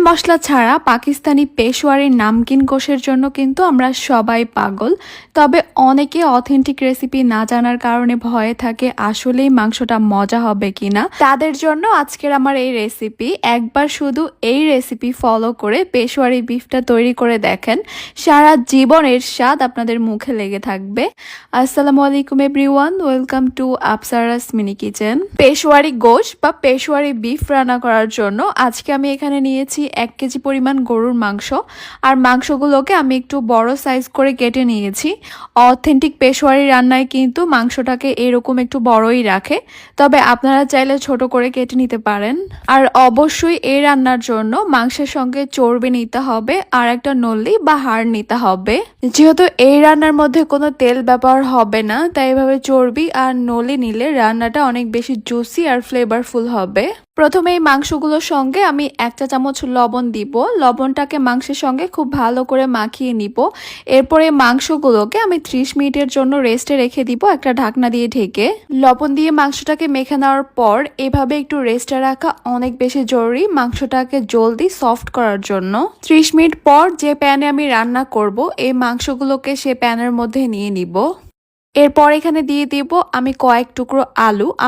মশলা ছাড়া পাকিস্তানি পেশোয়ারি নামকিন গোশের জন্য কিন্তু আমরা সবাই পাগল। তবে অনেকে অথেন্টিক রেসিপি না জানার কারণে ভয়ে থাকে আসলেই মাংসটা মজা হবে কিনা। তাদের জন্য আজকের আমার এই রেসিপি। একবার শুধু এই রেসিপি ফলো করে পেশোয়ারি বিফটা তৈরি করে দেখেন, সারা জীবন এর স্বাদ আপনাদের মুখে লেগে থাকবে। আসসালামু আলাইকুম everyone, welcome to Apsara's mini kitchen. Peshawari গোশ বা পেশোয়ারি বিফ রান্না করার জন্য আজকে আমি এখানে নিয়েছি 1 কেজি পরিমাণ গরুর মাংস। আর মাংসগুলোকে আমি একটু বড় সাইজ করে কেটে নিয়েছি। অথেন্টিক পেশোয়ারি রান্নায় কিন্তু মাংসটাকে এরকম একটু বড়ই রাখে, তবে আপনারা চাইলে ছোট করে কেটে নিতে পারেন। আর অবশ্যই এই রান্নার জন্য মাংসের সঙ্গে চর্বি নিতে হবে আর একটা নল্লি বা হাড় নিতে হবে। যেহেতু এই রান্নার মধ্যে কোনো তেল ব্যবহার হবে না, তাই এভাবে চর্বি আর নলি নিলে রান্নাটা অনেক বেশি জুসি আর ফ্লেভারফুল হবে। প্রথমে এই মাংসগুলোর সঙ্গে আমি 1 চা চামচ লবণ দিব। লবণটাকে মাংসের সঙ্গে খুব ভালো করে মাখিয়ে নিব। এরপরে মাংসগুলোকে আমি 30 মিনিটের জন্য রেস্টে রেখে দিব একটা ঢাকনা দিয়ে ঢেকে। লবণ দিয়ে মাংসটাকে মেখে নেওয়ার পর এভাবে একটু রেস্টে রাখা অনেক বেশি জরুরি মাংসটাকে জলদি সফট করার জন্য। 30 মিনিট পর যে প্যানে আমি রান্না করব এই মাংসগুলোকে সে প্যানের মধ্যে নিয়ে নিব। এরপর এখানে দিয়ে দিব আমি কয়েক টুকরো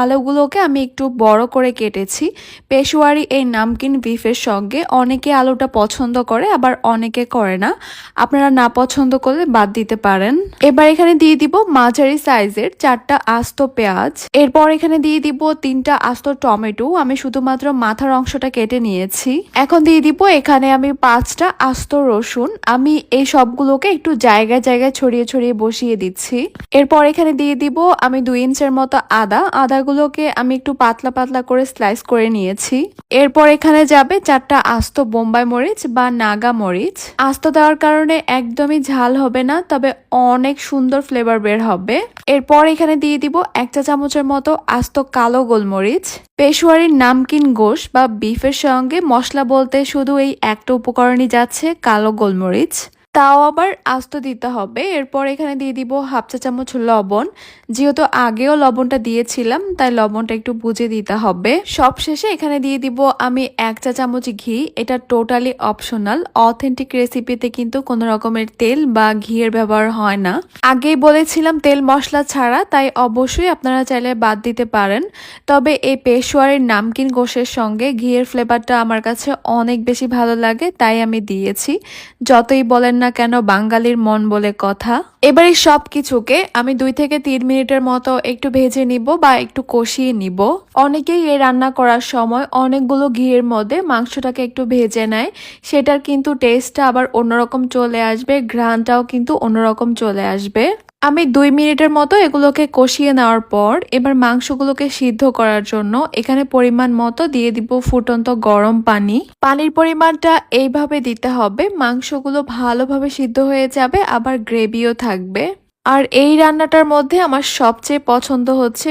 আলুগুলোকে আমি একটু বড় করে কেটেছি। পেশোয়ারি এই নামকিন বিফের সঙ্গে অনেকে আলুটা পছন্দ করে, আবার অনেকে করে না। আপনারা না পছন্দ করলে বাদ দিতে পারেন। এবার এখানে দিয়ে দিব মাঝারি সাইজের 4টা আস্ত পেঁয়াজ। এরপর এখানে দিয়ে দিব 3টা আস্ত টমেটো, আমি শুধুমাত্র মাথার অংশটা কেটে নিয়েছি। এখন দিয়ে দিব এখানে আমি 5টা আস্ত রসুন। আমি এই সবগুলোকে একটু জায়গায় জায়গায় ছড়িয়ে ছড়িয়ে বসিয়ে দিচ্ছি। এরপর এখানে দিয়ে দিব আমি 2 ইঞ্চের মতো আদাগুলোকে আমি একটু পাতলা পাতলা করে স্লাইস করে নিয়েছি। এরপর এখানে যাবে 4টা আস্ত বোম্বাই মরিচ বা নাগা মরিচ। আস্ত দেওয়ার কারণে একদমই ঝাল হবে না, তবে অনেক সুন্দর ফ্লেভার বের হবে। এরপর এখানে দিয়ে দিব 1 চা চামচের মতো আস্ত কালো গোলমরিচ। পেশোয়ারির নামকিন গোশ বা বিফের সঙ্গে মশলা বলতে শুধু এই একটা উপকরণই যাচ্ছে, কালো গোলমরিচ, তাও আবার আস্ত দিতে হবে। এরপর এখানে দিয়ে দিব 1/2 চা চামচ লবণ। যেহেতু আগেও লবণটা দিয়েছিলাম তাই লবণটা একটু বুঝে দিতে হবে। সবশেষে এখানে দিয়ে দিব আমি 1 চা চামচ ঘি। এটা টোটালি অপশনাল। অথেন্টিক রেসিপিতে কিন্তু কোনো রকমের তেল বা ঘিয়ের ব্যবহার হয় না। আগেই বলেছিলাম তেল মশলা ছাড়া, তাই অবশ্যই আপনারা চাইলে বাদ দিতে পারেন। তবে এই পেশোয়ারির নামকিন গোশের সঙ্গে ঘিয়ের ফ্লেভারটা আমার কাছে অনেক বেশি ভালো লাগে, তাই আমি দিয়েছি। যতই বলেন না কেন বাঙালির মন বলে কথা। এবার এই সব কিছুকে আমি 2 থেকে 3 মিনিটের মতো একটু ভেজে নিব বা একটু কষিয়ে নিব। অনেকেই এই রান্না করার সময় অনেকগুলো ঘিয়ের মধ্যে মাংসটাকে একটু ভেজে নেয়, সেটার কিন্তু টেস্টটা আবার অন্যরকম চলে আসবে, ঘ্রাণটাও কিন্তু অন্যরকম চলে আসবে। আমি 2 মিনিটের মতো এগুলোকে কষিয়ে নেওয়ার পর এবার মাংসগুলোকে সিদ্ধ করার জন্য এখানে পরিমাণ মতো দিয়ে দিব ফুটন্ত গরম পানি। পানির পরিমাণটা এইভাবে দিতে হবে, মাংসগুলো ভালোভাবে সিদ্ধ হয়ে যাবে, আবার গ্রেভিও থাকবে। আর এই রান্নাটার মধ্যে আমার সবচেয়ে পছন্দ হচ্ছে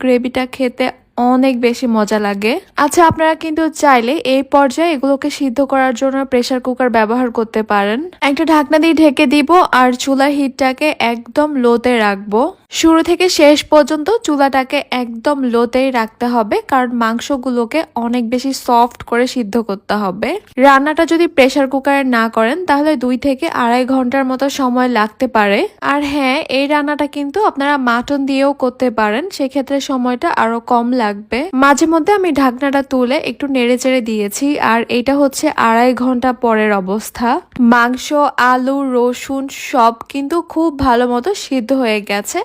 গ্রেভিটা খেতে অনেক বেশি মজা লাগে। আচ্ছা, আপনারা কিন্তু চাইলে এই পর্যায়ে এগুলোকে সিদ্ধ করার জন্য প্রেসার কুকার ব্যবহার করতে পারেন। একটা ঢাকনা দিয়ে ঢেকে দিব আর চুলার হিটটাকে একদম লোতে রাখবো। শুরু থেকে শেষ পর্যন্ত চুলাটাকে একদম লোতেই রাখতে হবে, কারণ মাংসগুলোকে অনেক বেশি সফট করে সিদ্ধ করতে হবে। রান্নাটা যদি প্রেসার কুকারে না করেন তাহলে 2 থেকে 2.5 ঘন্টার মতো সময় লাগতে পারে। আর হ্যাঁ, এই রান্নাটা কিন্তু আপনারা মাটন দিয়েও করতে পারেন, সেক্ষেত্রে সময়টা আরো কম লাগবে। মাঝে মধ্যে আমি ঢাকনাটা তুলে একটু নেড়ে চেড়ে দিয়েছি। আর এটা হচ্ছে 2.5 ঘন্টা পরের অবস্থা। মাংস, আলু, রসুন সব কিন্তু খুব ভালো মতো সিদ্ধ হয়ে গেছে।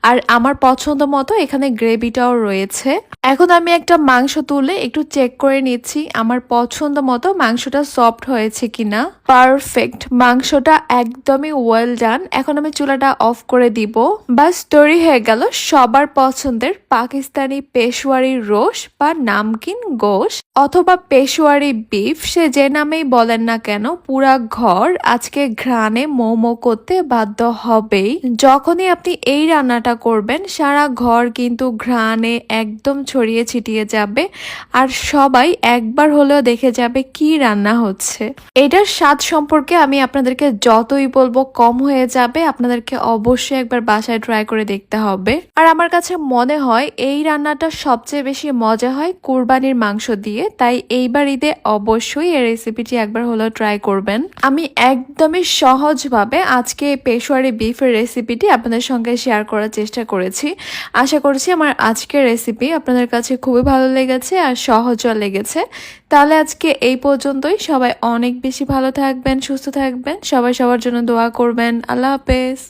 আর আমার পছন্দ মতো এখানে গ্রেভিটাও রয়েছে। এখন আমি একটা মাংস তুলে একটু চেক করে নিচ্ছি আমার পছন্দ মতো মাংসটা সফট হয়েছে কিনা। পারফেক্ট, মাংসটা একদমই ওয়েল ডান। এখন আমি চুলাটা অফ করে দিব। বাস তৈরি হয়ে গেল সবার পছন্দের পাকিস্তানি পেশোয়ারি রোশ বা নামকিন গোশ অথবা পেশোয়ারি বিফ, সে যে নামেই বলেন না কেন পুরা ঘর আজকে ঘ্রাণে মোমো করতে বাধ্য হবেই। যখনই আপনি এই রান্নাটা করবেন সারা ঘর কিন্তু ঘ্রাণে একদম ছড়িয়ে ছিটিয়ে যাবে, আর সবাই একবার হলেও দেখে যাবে কি রান্না হচ্ছে। এটার স্বাদ সম্পর্কে আমি আপনাদেরকে যতই বলবো কম হয়ে যাবে। আপনাদেরকে অবশ্যই একবার বাসায় ট্রাই করে দেখতে হবে। আর আমার কাছে মনে হয় এই রান্নাটা সব সবচেয়ে বেশি মজা হয় কুরবানির মাংস দিয়ে, তাই এইবার ঈদে অবশ্যই এই রেসিপিটি একবার হলেও ট্রাই করবেন। আমি একদমই সহজভাবে আজকে পেশোয়ারি বিফের রেসিপিটি আপনাদের সঙ্গে শেয়ার করার চেষ্টা করেছি। আশা করছি আমার আজকের রেসিপি আপনাদের কাছে খুবই ভালো লেগেছে আর সহজও লেগেছে। তাহলে আজকে এই পর্যন্তই। সবাই অনেক বেশি ভালো থাকবেন, সুস্থ থাকবেন, সবাই সবার জন্য দোয়া করবেন। আল্লাহ হাফেজ।